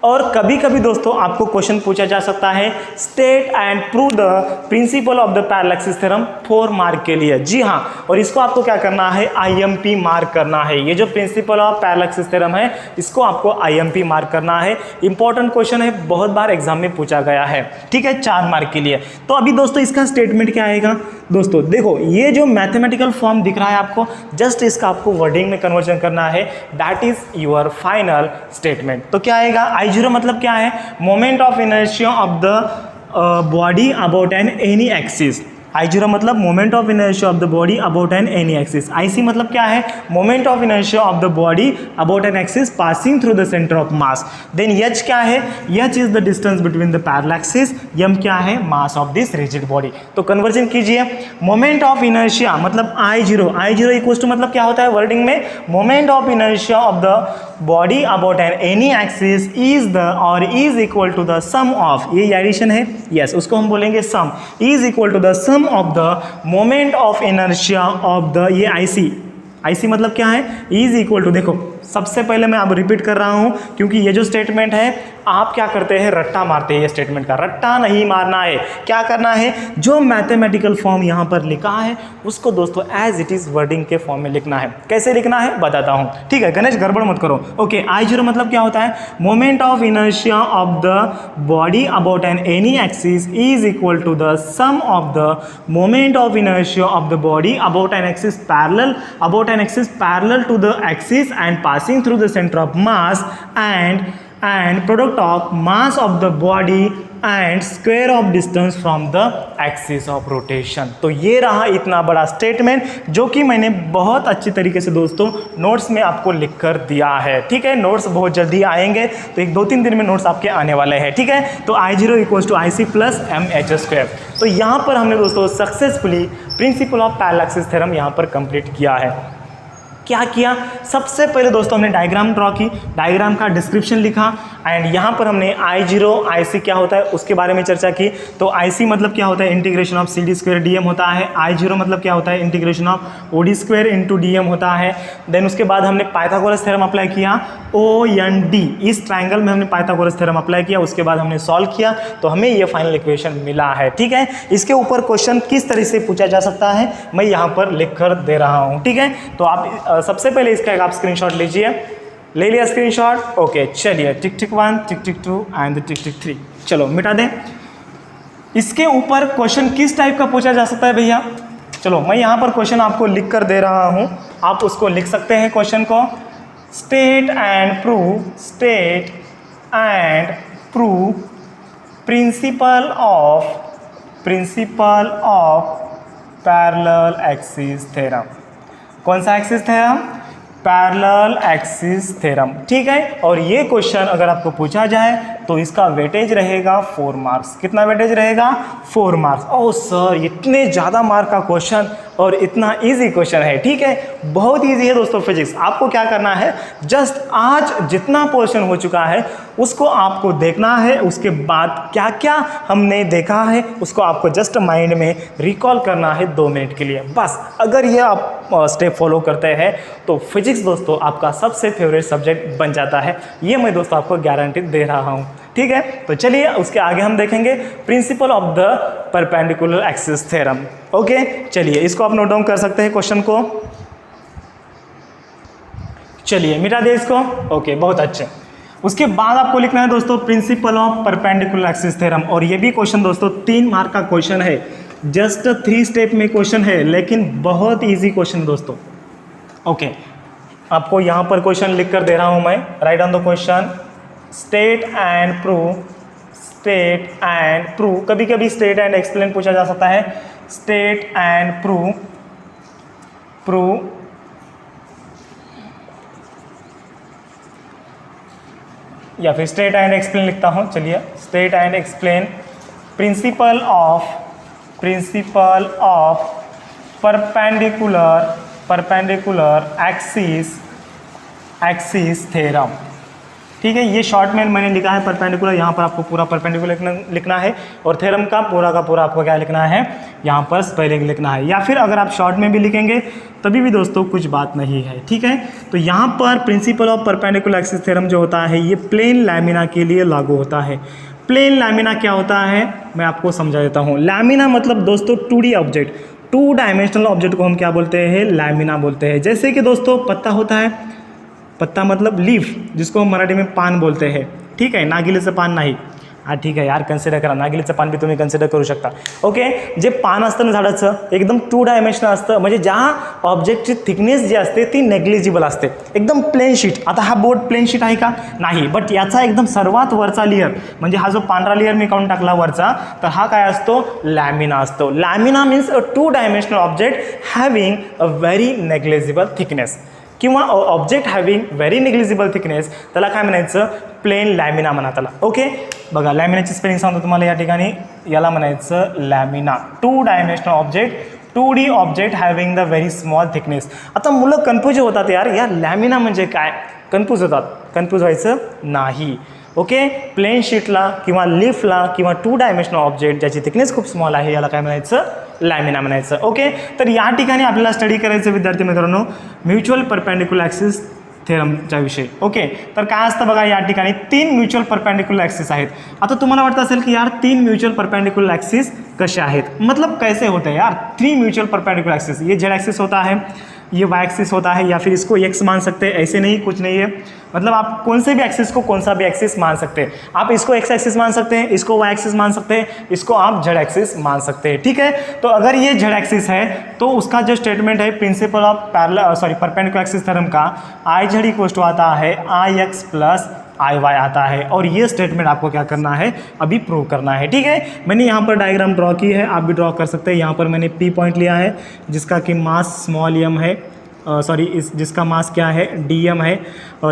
और कभी कभी दोस्तों आपको क्वेश्चन पूछा जा सकता है, state and prove the principle of the parallel axis theorem 4 mark के लिए। जी हाँ, और इसको आपको क्या करना है, आईएमपी मार्क करना है। ये जो principal of parallel axis theorem है इसको आपको आईएमपी मार्क करना है। इंपॉर्टेंट क्वेश्चन है, बहुत बार एग्जाम में पूछा गया है, ठीक है, 4 मार्क के लिए। तो अभी दोस्तों इसका स्टेटमेंट क्या आएगा, दोस्तों देखो ये जो मैथमेटिकल फॉर्म दिख रहा है आपको, जस्ट इसका आपको वर्डिंग में कन्वर्जन करना है, that is your final statement. तो क्या आएगा, I0 मतलब क्या है, moment of inertia of the body about an any axis. I0 मतलब moment of inertia of the body about an any axis. IC मतलब क्या है, moment of inertia of the body about an axis passing through the centre of mass. Then H क्या है, H is the distance between the parallel axis, M क्या है, मास of this rigid body. तो conversion कीजिए, moment of inertia मतलब I0 equals to मतलब क्या होता है वर्डिंग में, moment of inertia of the body about an any axis is the और is equal to the sum of, ये एडिशन है, यस उसको हम बोलेंगे sum, is equal to the sum of the moment of inertia of the ये IC मतलब क्या है, इज इक्वल टू, देखो सबसे पहले मैं अब रिपीट कर रहा हूं क्योंकि ये जो स्टेटमेंट है आप क्या करते हैं, रट्टा मारते हैं। ये स्टेटमेंट का रट्टा नहीं मारना है, क्या करना है, जो मैथमेटिकल फॉर्म यहां पर लिखा है उसको दोस्तों एज इट इज वर्डिंग के फॉर्म में लिखना है। कैसे लिखना है बताता हूं, ठीक है गणेश गड़बड़ मत करो। ओके, I0 मतलब क्या होता है, moment of inertia of the body about an any axis is equal to the sum of the moment of inertia of the body about an axis parallel to the axis and passing through the center of mass and product of mass of the body and square of distance from the axis of rotation। तो ये रहा इतना बड़ा statement जो कि मैंने बहुत अच्छी तरीके से दोस्तों नोट्स में आपको लिख कर दिया है, ठीक है। नोट्स बहुत जल्दी आएंगे, तो 1-2-3 दिन में नोट्स आपके आने वाले हैं, ठीक है। तो I0 equals to IC plus MH square. तो यहाँ पर हमने दोस्तों successfully principle of parallel axis theorem यहाँ पर कंप्लीट किया है। क्या किया, सबसे पहले दोस्तों हमने डायग्राम ड्रॉ की, डायग्राम का डिस्क्रिप्शन लिखा एंड यहाँ पर हमने I0 IC क्या होता है उसके बारे में चर्चा की। तो IC मतलब क्या होता है, integration of CD square DM होता है। I0 मतलब क्या होता है, integration of OD square into DM होता है। देन उसके बाद हमने पाइथागोरस थ्योरम अप्लाई किया, OND इस ट्राइंगल में हमने पाइथागोरस थ्योरम अप्लाई किया, उसके बाद हमने सॉल्व किया तो हमें ये फाइनल इक्वेशन मिला है, ठीक है। इसके ऊपर क्वेश्चन किस तरह से पूछा जा सकता है मैं यहाँ पर लिख कर दे रहा हूँ, ठीक है। तो आप सबसे पहले इसका एक आप स्क्रीनशॉट लीजिए, ले लिया स्क्रीनशॉट, ओके चलिए टिक टिक 1 टिक टिक 2 एंड टिक टिक 3, चलो मिटा दें। इसके ऊपर क्वेश्चन किस टाइप का पूछा जा सकता है भैया, चलो मैं यहाँ पर क्वेश्चन आपको लिख कर दे रहा हूँ, आप उसको लिख सकते हैं क्वेश्चन को। State and prove principal of parallel axis theorem. कौन सा axis theorem, parallel axis theorem, ठीक है। और ये क्वेश्चन अगर आपको पूछा जाए तो इसका वेटेज रहेगा 4 मार्क्स। कितना वेटेज रहेगा? 4 मार्क्स। ओह सर, इतने ज़्यादा मार्क का क्वेश्चन और इतना इजी क्वेश्चन है। ठीक है, बहुत इजी है दोस्तों फिजिक्स। आपको क्या करना है, जस्ट आज जितना पोर्शन हो चुका है उसको आपको देखना है, उसके बाद क्या क्या हमने देखा है उसको आपको जस्ट माइंड में रिकॉल करना है 2 मिनट के लिए बस। अगर ये आप स्टेप फॉलो करते हैं तो फिजिक्स दोस्तों आपका सबसे फेवरेट सब्जेक्ट बन जाता है। ये मैं दोस्तों आपको गारंटी दे रहा हूँ। ठीक है, तो चलिए उसके आगे हम देखेंगे principle of the perpendicular axis theorem. Okay, चलिए इसको आप नोट डाउन कर सकते हैं क्वेश्चन को। चलिए मिटा दे इसको। ओके, बहुत अच्छे। उसके बाद आपको लिखना है दोस्तों principle of perpendicular axis theorem, और ये भी क्वेश्चन दोस्तों 3 मार्क का क्वेश्चन है। जस्ट 3 स्टेप में क्वेश्चन है, लेकिन बहुत इजी क्वेश्चन है दोस्तों। ओके, आपको यहाँ पर क्वेश्चन लिख कर दे रहा हूँ मैं। Right on the question, state and prove, state and prove. कभी कभी स्टेट एंड एक्सप्लेन पूछा जा सकता है। स्टेट एंड प्रूव, प्रूव या फिर स्टेट एंड एक्सप्लेन लिखता हूँ। चलिए, state and explain principle of perpendicular axis theorem. ठीक है, ये शॉर्ट में मैंने लिखा है परपेंडिकुलर, यहाँ पर आपको पूरा परपेंडिकुलर लिखना है, और थ्योरम का पूरा आपको क्या लिखना है, यहाँ पर स्पेलिंग लिखना है। या फिर अगर आप शॉर्ट में भी लिखेंगे तभी भी दोस्तों कुछ बात नहीं है। ठीक है, तो यहाँ पर principle of perpendicular axis theorem जो होता है ये प्लेन लैमिना के लिए लागू होता है। प्लेन लैमिना क्या होता है मैं आपको समझा देता हूँ। लैमिना मतलब दोस्तों 2D ऑब्जेक्ट, 2 डायमेंशनल ऑब्जेक्ट को हम क्या बोलते हैं, लैमिना बोलते हैं। जैसे कि दोस्तों पत्ता होता है, पत्ता मतलब लीफ, जिसको हम मराठी में पान बोलते हैं। ठीक है, नागिलीचं पान नाही। हां ठीक आहे यार, कन्सिडर करा, नागिलीचं पान बी तुम्ही कन्सिडर करू शकता. ओके, जे पान असतं ना झाडाचं एकदम 2 डायमेन्शनल असतं, म्हणजे ज्या ऑब्जेक्टची थिकनेस जी असते ती नेग्लिजिबल असते, एकदम प्लेन शीट. आता हा बोर्ड प्लेन शीट आहे का? नाही, बट याचा एकदम सर्वात वरचा लेयर म्हणजे हा जो पांढरा लेयर मी काढून टाकला वरचा, तर हा काय असतो? लॅमिना असतो. Lamina means a 2 dimensional object having a very negligible thickness किंवा object having very negligible thickness, त्याला काय म्हणायचं? प्लेन लॅमिना म्हणा त्याला. ओके, बघा लॅमिनाची स्पेलिंग सांगतो तुम्हाला या ठिकाणी. याला म्हणायचं lamina. 2 dimensional object, 2D object having the very small thickness. आता मुलं कन्फ्यूज होतात यार, या लॅमिना म्हणजे काय, कन्फ्यूज होतात. कन्फ्यूज व्हायचं नाही. ओके, प्लेन शीटला किंवा लीफला किंवा 2 डायमेन्शनल ऑब्जेक्ट ज्याची थिकनेस खूप स्मॉल आहे याला काय म्हणायचं? लॅमिना म्हणायचं. ओके, तर या ठिकाणी आपल्याला स्टडी करायचं विद्यार्थी मित्रांनो म्युच्युअल परपेंडिकुलर ॲक्सिस थेरमच्या विषयी. ओके, तर काय असतं बघा, या ठिकाणी 3 म्युच्युअल परपेंडिकुलर ॲक्सिस आहेत. आता तुम्हाला वाटतं असेल की यार 3 म्युच्युअल परपेंडिकुलर ॲक्सिस कसे आहेत, मतलब कैसे होते हैं यार 3 म्युच्युअल परपेंडिकुलर ॲक्सिस? ये जेड एक्सिस होता है, ये वाई एक्सिस होता है, या फिर इसको एक्स मान सकते हैं. ऐसे नहीं, कुछ नहीं है, मतलब आप कौन से भी एक्सिस को कौन सा भी एक्सिस मान सकते हैं. आप इसको एक्स एक्सिस मान सकते हैं, इसको वाई एक्सिस मान सकते हैं, इसको आप जेड एक्सिस मान सकते हैं. ठीक है, तो अगर ये जेड एक्सिस है तो उसका जो स्टेटमेंट है principle of perpendicular axis theorem का, आई जेड इक्वल टू आता है I x plus I Y आता है. और ये स्टेटमेंट आपको क्या करना है, अभी प्रूव करना है. ठीक है, मैंने यहाँ पर डायग्राम ड्रॉ की है, आप भी ड्रॉ कर सकते हैं. यहाँ पर मैंने पी पॉइंट लिया है जिसका कि मास स्मॉल एम है, जिसका मास क्या है, डी एम है.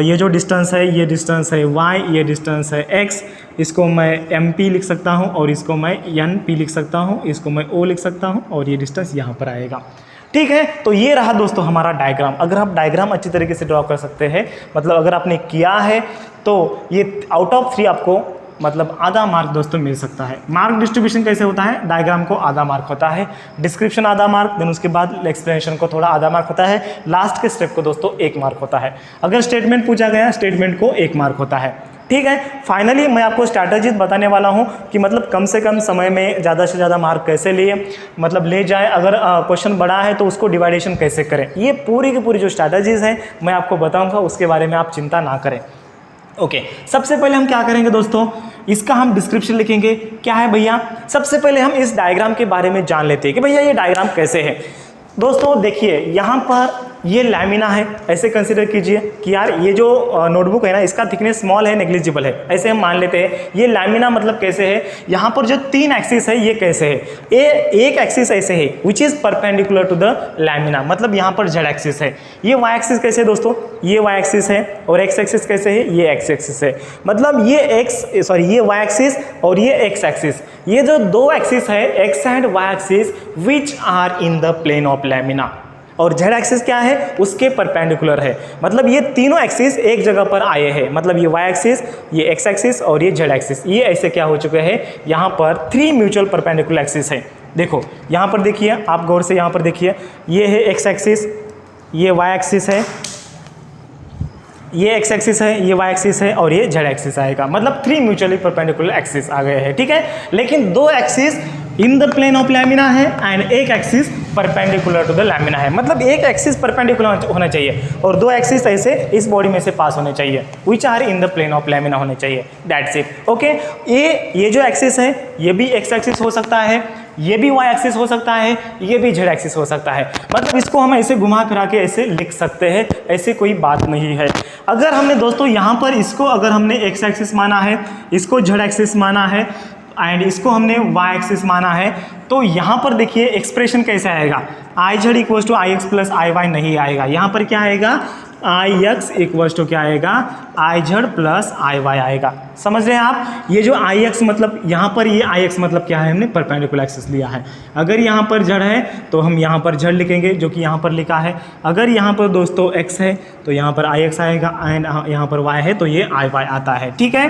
ये जो डिस्टेंस है ये डिस्टेंस है वाई, ये डिस्टेंस है एक्स. इसको मैं एम पी लिख सकता हूँ और इसको मैं एन पी लिख सकता हूँ, इसको मैं ओ लिख सकता हूँ, और ये डिस्टेंस यहाँ पर आएगा. ठीक है, तो ये रहा दोस्तों हमारा डायग्राम. अगर आप डायग्राम अच्छी तरीके से ड्रॉ कर सकते हैं, मतलब अगर आपने किया है तो ये आउट ऑफ 3 आपको मतलब आधा मार्क दोस्तों मिल सकता है. मार्क डिस्ट्रीब्यूशन कैसे होता है, डायग्राम को आधा मार्क होता है, डिस्क्रिप्शन आधा मार्क, देन उसके बाद एक्सप्लेनेशन को थोड़ा आधा मार्क होता है, लास्ट के स्टेप को दोस्तों 1 मार्क होता है. अगर स्टेटमेंट पूछा गया स्टेटमेंट को 1 मार्क होता है. ठीक है, फाइनली मैं आपको स्ट्रैटेजीज बताने वाला हूं कि मतलब कम से कम समय में ज़्यादा से ज़्यादा मार्क कैसे लिए, मतलब ले जाए. अगर क्वेश्चन बड़ा है तो उसको डिवाइडेशन कैसे करें, ये पूरी की पूरी जो स्ट्रैटेजीज हैं मैं आपको बताऊंगा, उसके बारे में आप चिंता ना करें. ओके, सबसे पहले हम क्या करेंगे दोस्तों, इसका हम डिस्क्रिप्शन लिखेंगे. क्या है भैया, सबसे पहले हम इस डायग्राम के बारे में जान लेते हैं कि भैया ये डायग्राम कैसे है. दोस्तों देखिए, यहाँ पर ये लैमिना है, ऐसे कंसिडर कीजिए कि यार ये जो नोटबुक है ना इसका थिकनेस स्मॉल है, नेग्लिजिबल है, ऐसे हम मान लेते हैं। ये लैमिना मतलब कैसे है, यहाँ पर जो 3 एक्सिस है ये कैसे है, ये एक एक्सिस ऐसे है which is perpendicular to the lamina, मतलब यहाँ पर जेड एक्सिस है। ये वाई एक्सिस कैसे है दोस्तों, ये वाई एक्सिस है, और एक्स एक्सिस कैसे है, ये एक्स एक्सिस है। मतलब ये वाई एक्सिस और ये एक्स एक्सिस, ये जो 2 एक्सिस है X and Y axis which are in the plane of lamina, और जेड एक्सिस क्या है, उसके परपेंडिकुलर है। मतलब ये तीनों एक्सिस एक जगह पर आए हैं, मतलब ये वाई एक्सिस, ये एक्स एक्सिस और ये जेड एक्सिस, ये ऐसे क्या हो चुके हैं, यहाँ पर 3 म्यूचुअल परपेंडिकुलर एक्सिस है। देखो यहाँ पर देखिए, आप गौर से यहाँ पर देखिए, ये है एक्स एक्सिस, ये वाई एक्सिस है, ये एक्स एक्सिस है, ये वाई एक्सिस है और ये जेड एक्सिस आएगा। मतलब 3 म्यूचुअली परपेंडिकुलर एक्सिस आ गए हैं, ठीक है। लेकिन 2 axis in the plane of lamina है एंड एक axis perpendicular to the lamina है। मतलब एक एक्सिस परपेंडिकुलर होना चाहिए और 2 एक्सिस ऐसे इस बॉडी में से पास होने चाहिए, which are in the plane of lamina होने चाहिए। That's it, okay. ये जो एक्सिस है ये भी एक्स एक्सिस हो सकता है, ये भी वाई एक्सिस हो सकता है, ये भी जेड एक्सिस हो सकता है। मतलब इसको हम ऐसे घुमा फिरा के ऐसे लिख सकते हैं, ऐसे कोई बात नहीं है। अगर हमने दोस्तों यहाँ पर इसको अगर हमने एक्स एक्सिस माना है, इसको जेड एक्सिस माना है एंड इसको हमने वाई एक्सिस माना है, तो यहाँ पर देखिए एक्सप्रेशन कैसे आएगा, I Z equals to I x plus I Y नहीं आएगा। यहाँ पर क्या आएगा, आई एक्स इक्वल्स टू क्या आएगा, I Z plus I Y आएगा। समझ रहे हैं आप, ये जो आई एक्स मतलब यहाँ पर ये आई एक्स मतलब क्या है, हमने परपेंडिकुलर एक्सिस लिया है। अगर यहाँ पर जेड है तो हम यहाँ पर जेड लिखेंगे जो कि यहाँ पर लिखा है। अगर यहाँ पर दोस्तों एक्स है तो यहाँ पर आई एक्स आएगा एंड यहाँ पर वाई है तो ये आई वाई आता है, ठीक है।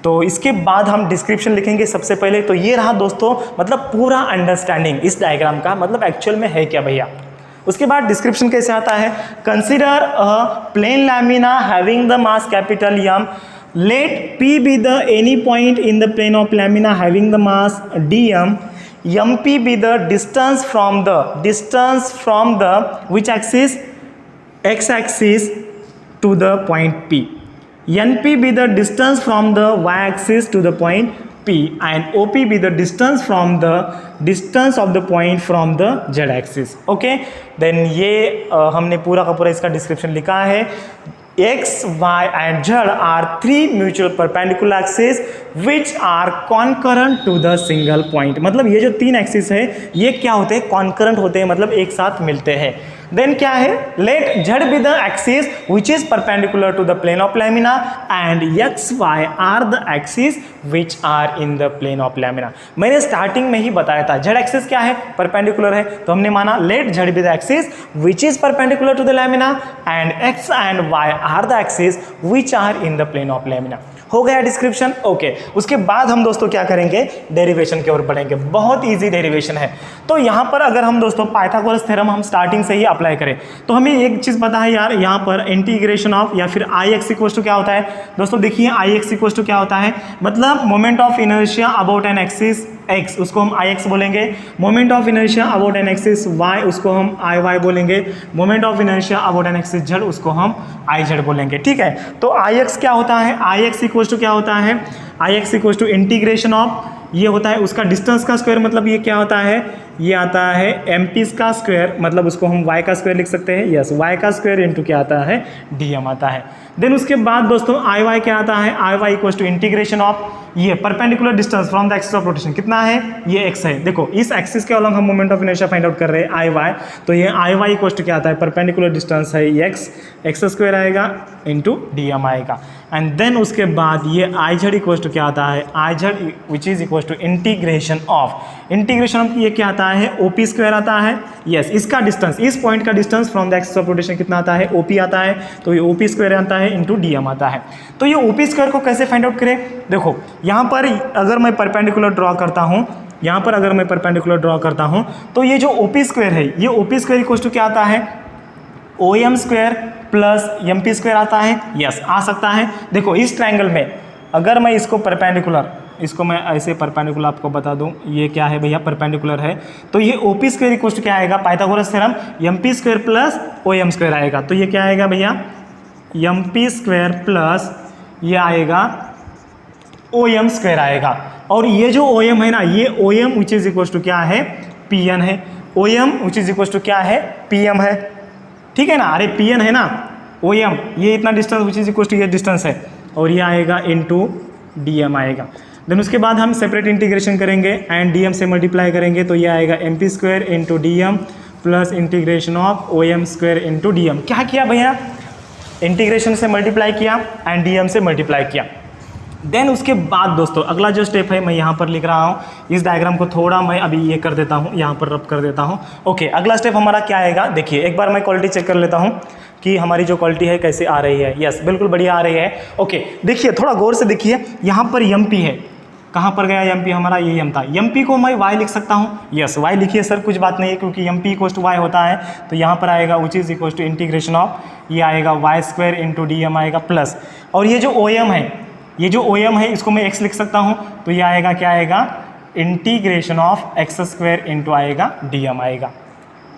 तो इसके बाद हम डिस्क्रिप्शन लिखेंगे सबसे पहले। तो ये रहा दोस्तों मतलब पूरा अंडरस्टैंडिंग इस डायग्राम का, मतलब एक्चुअल में है क्या भैया। उसके बाद डिस्क्रिप्शन कैसे आता है, consider a plane lamina having the mass capital M, let P be the any point in the plane of lamina having the mass dm, MP be the distance from the which axis, x axis to the point P, NP be the distance from the y axis to the point P, and OP be the distance of the point from the z axis, okay। then ये हमने पूरा का पूरा इसका description लिखा है। X, Y and Z are 3 mutual perpendicular axes which are concurrent to the single point। मतलब ये जो 3 एक्सिस है ये क्या होते हैं, कॉन्करेंट होते हैं, मतलब एक साथ मिलते हैं। देन क्या है, late Z be the axis which is perpendicular to the plane of lamina and X, Y are the axis which are in the plane of lamina। मैंने स्टार्टिंग में ही बताया था Z एक्सिस क्या है, परपेंडिकुलर है, तो हमने माना late Z be the axis which is perpendicular to the lamina and X and Y are the axis which are in the plane of lamina। हो गया डिस्क्रिप्शन, ओके। उसके बाद हम दोस्तों क्या करेंगे, डेरिवेशन की ओर बढ़ेंगे। बहुत इजी डेरिवेशन है। तो यहाँ पर अगर हम दोस्तों पाइथागोरस थ्योरम हम स्टार्टिंग से ही अप्लाई करें तो हमें एक चीज़ पता है यार, यहाँ पर इंटीग्रेशन ऑफ या फिर आई एक्स इक्वल्स टू क्या होता है दोस्तों, देखिए आई एक्स इक्वल्स टू क्या होता है, मतलब moment of inertia about an axis x, उसको हम आई एक्स बोलेंगे। Moment of inertia about an axis y, उसको हम आई वाई बोलेंगे। Moment of inertia about an axis z, उसको हम आई जेड बोलेंगे, ठीक है। तो आई एक्स क्या होता है, आई एक्स इक्वल्स टू क्या होता है, I x equals to integration of, ये होता है उसका डिस्टेंस का स्क्वायर, मतलब ये क्या होता है, ये आता है एम पी का स्क्वायर, मतलब उसको हम y का स्क्वायर लिख सकते हैं, यस y का स्क्वायर इंटू क्या आता है, dm आता है। देन उसके बाद दोस्तों आई वाई क्या आता है, I y equals to integration of, ये perpendicular distance from the axis of rotation कितना है, ये x है। देखो इस एक्सिस के अलॉन्ग हम moment of inertia find out कर रहे हैं आई वाई, तो ये आई वाई इक्वल्स टू क्या आता है, परपेंडिकुलर डिस्टेंस है एक्स स्क्वायर आएगा इंटू डी आएगा। एंड देन उसके बाद ये आई जेड इक्वल्स टू क्या आता है, I Z which is equals to integration of, integration of ये क्या आता है, ओ पी स्क्वायर आता है, यस इसका डिस्टेंस, इस पॉइंट का distance from the axis of rotation कितना आता है, ओ पी आता है, तो ये ओ पी स्क्वायर आता है इंटू डी एम आता है। तो ये ओ पी स्क्वायर को कैसे फाइंड आउट करें, देखो यहाँ पर अगर मैं परपेंडिकुलर ड्रॉ करता हूँ, यहाँ पर अगर मैं परपेंडिकुलर ड्रॉ करता हूँ तो ये जो ओ पी स्क्वायर है, ये O P square equals to क्या आता है, O M square plus M P square आता है, यस आ सकता है। देखो इस ट्रायंगल में अगर मैं इसको परपेंडिकुलर, इसको मैं ऐसे परपेंडिकुलर आपको बता दूं, ये क्या है भैया परपेंडिकुलर है, तो ये O P square equals to क्या आएगा, Pythagoras theorem M P square plus O M square आएगा, तो ये क्या आएगा भैया, एम पी स्क्वायर प्लस ये आएगा ओ एम स्क्वायर आएगा। और ये जो ओ एम है ना, ये O M which is equals to क्या है, पी एन है, O M which is equals to क्या है, पी एम है, ठीक है ना। अरे पी एन है ना, ओ एम, ये इतना distance which is equal to ये डिस्टेंस है, और ये आएगा इनटू डी एम आएगा। देन उसके बाद हम सेपरेट इंटीग्रेशन करेंगे एंड डी एम से मल्टीप्लाई करेंगे, तो ये आएगा M P square into D M plus integration of O M square into D M. क्या किया भैया, इंटीग्रेशन से मल्टीप्लाई किया एंड डी एम से मल्टीप्लाई किया। देन उसके बाद दोस्तों अगला जो स्टेप है मैं यहाँ पर लिख रहा हूँ, इस डायग्राम को थोड़ा मैं अभी ये कर देता हूँ, यहाँ पर रब कर देता हूँ। ओके, अगला स्टेप हमारा क्या आएगा, देखिए एक बार मैं क्वालिटी चेक कर लेता हूँ कि हमारी जो क्वालिटी है कैसे आ रही है। यस, बिल्कुल बढ़िया आ रही है। ओके, देखिए थोड़ा गौर से देखिए, यहाँ पर एम पी है, कहाँ पर गया एम पी हमारा, ये एम था। एम पी को मैं वाई लिख सकता हूँ, यस वाई लिखिए सर, कुछ बात नहीं है क्योंकि M P equal to Y होता है, तो यहाँ पर आएगा which is equal to integration of, ये आएगा Y square into D M आएगा प्लस, और ये जो ओ एम है, ये जो ओ एम है इसको मैं एक्स लिख सकता हूँ, तो ये आएगा क्या आएगा, integration of X square into आएगा डी एम आएगा।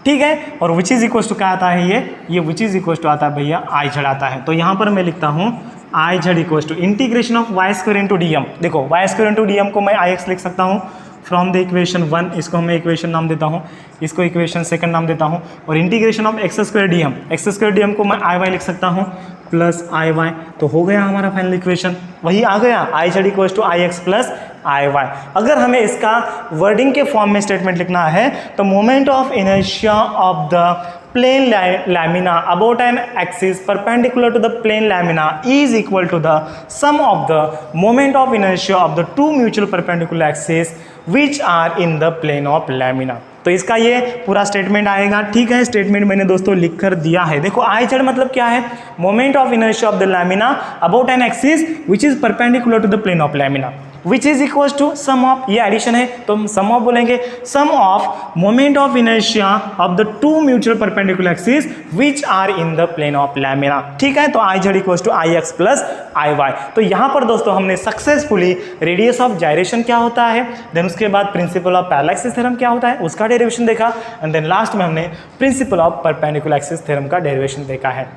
ठीक है, और विच इज इक्वल टू क्या आता है, ये विच इज इक्वल टू आता है भैया आई झड़ आता है। तो यहाँ पर मैं लिखता हूँ I z equal to integration of y square into D m. देखो y square into D M को मैं आई एक्स लिख सकता हूँ फ्रॉम द इक्वेशन 1, इसको मैं इक्वेशन नाम देता हूँ, इसको इक्वेशन सेकंड नाम देता हूँ, और integration of X square D M, X square D M को मैं आई वाई लिख सकता हूँ प्लस आई वाई। तो हो गया हमारा फाइनल इक्वेशन, वही आ गया I Z equal to I x plus I Y. अगर हमें इसका वर्डिंग के फॉर्म में स्टेटमेंट लिखना है तो moment of inertia of the plane lamina about an axis perpendicular to the plane lamina is equal to the sum of the moment of inertia of the two mutual perpendicular axes which are in the plane of lamina। तो इसका ये पूरा statement आएगा। ठीक है, statement मैंने दोस्तों लिख कर दिया है। देखो आई जेड मतलब क्या है, moment of inertia of the lamina about an axis which is perpendicular to the plane of lamina which is equal to sum of, ये एडिशन है तो हम सम ऑफ बोलेंगे, sum of moment of inertia of the two mutual perpendicular axis which are in the plane of lamina. ठीक है, तो I Z equal to I x plus I y. तो यहाँ पर दोस्तों हमने सक्सेसफुली रेडियस ऑफ जायरेशन क्या होता है, देन उसके बाद principal of parallel axis theorem क्या होता है उसका डेरिवेशन देखा, एंड देन लास्ट में हमने principle of perpendicular axis theorem का डेरिवेशन देखा है।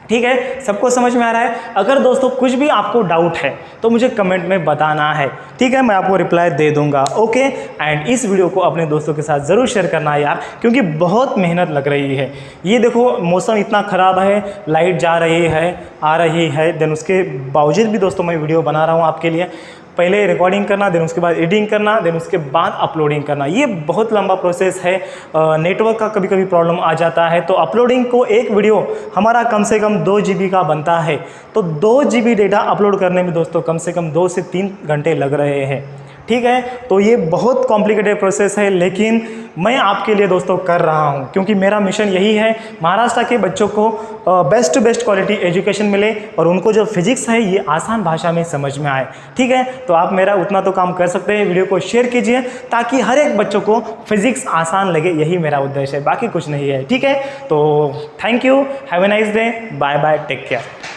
ठीक है, सबको समझ में आ रहा है। अगर दोस्तों कुछ भी आपको डाउट है तो मुझे कमेंट में बताना है, ठीक है, मैं आपको रिप्लाई दे दूंगा। ओके, एंड इस वीडियो को अपने दोस्तों के साथ ज़रूर शेयर करना यार, क्योंकि बहुत मेहनत लग रही है। ये देखो मौसम इतना ख़राब है, लाइट जा रही है आ रही है, देन उसके बावजूद भी दोस्तों मैं वीडियो बना रहा हूँ आपके लिए। पहले रिकॉर्डिंग करना, देन उसके बाद एडिटिंग करना, देन उसके बाद अपलोडिंग करना, ये बहुत लंबा प्रोसेस है। नेटवर्क का कभी कभी प्रॉब्लम आ जाता है, तो अपलोडिंग को एक वीडियो हमारा कम से कम 2 GB का बनता है, तो 2 GB डेटा अपलोड करने में दोस्तों कम से कम 2 से 3 घंटे लग रहे हैं। ठीक है, तो ये बहुत कॉम्प्लिकेटेड प्रोसेस है, लेकिन मैं आपके लिए दोस्तों कर रहा हूँ क्योंकि मेरा मिशन यही है, महाराष्ट्र के बच्चों को best to best quality education मिले और उनको जो फिजिक्स है ये आसान भाषा में समझ में आए। ठीक है, तो आप मेरा उतना तो काम कर सकते हैं, वीडियो को शेयर कीजिए ताकि हर एक बच्चों को फिजिक्स आसान लगे, यही मेरा उद्देश्य है, बाकी कुछ नहीं है। ठीक है, तो thank you, have a nice day, bye bye, take care.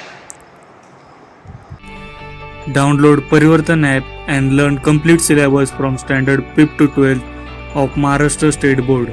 Download Parivartan app and learn complete syllabus from standard 5th to 12th of Maharashtra State Board.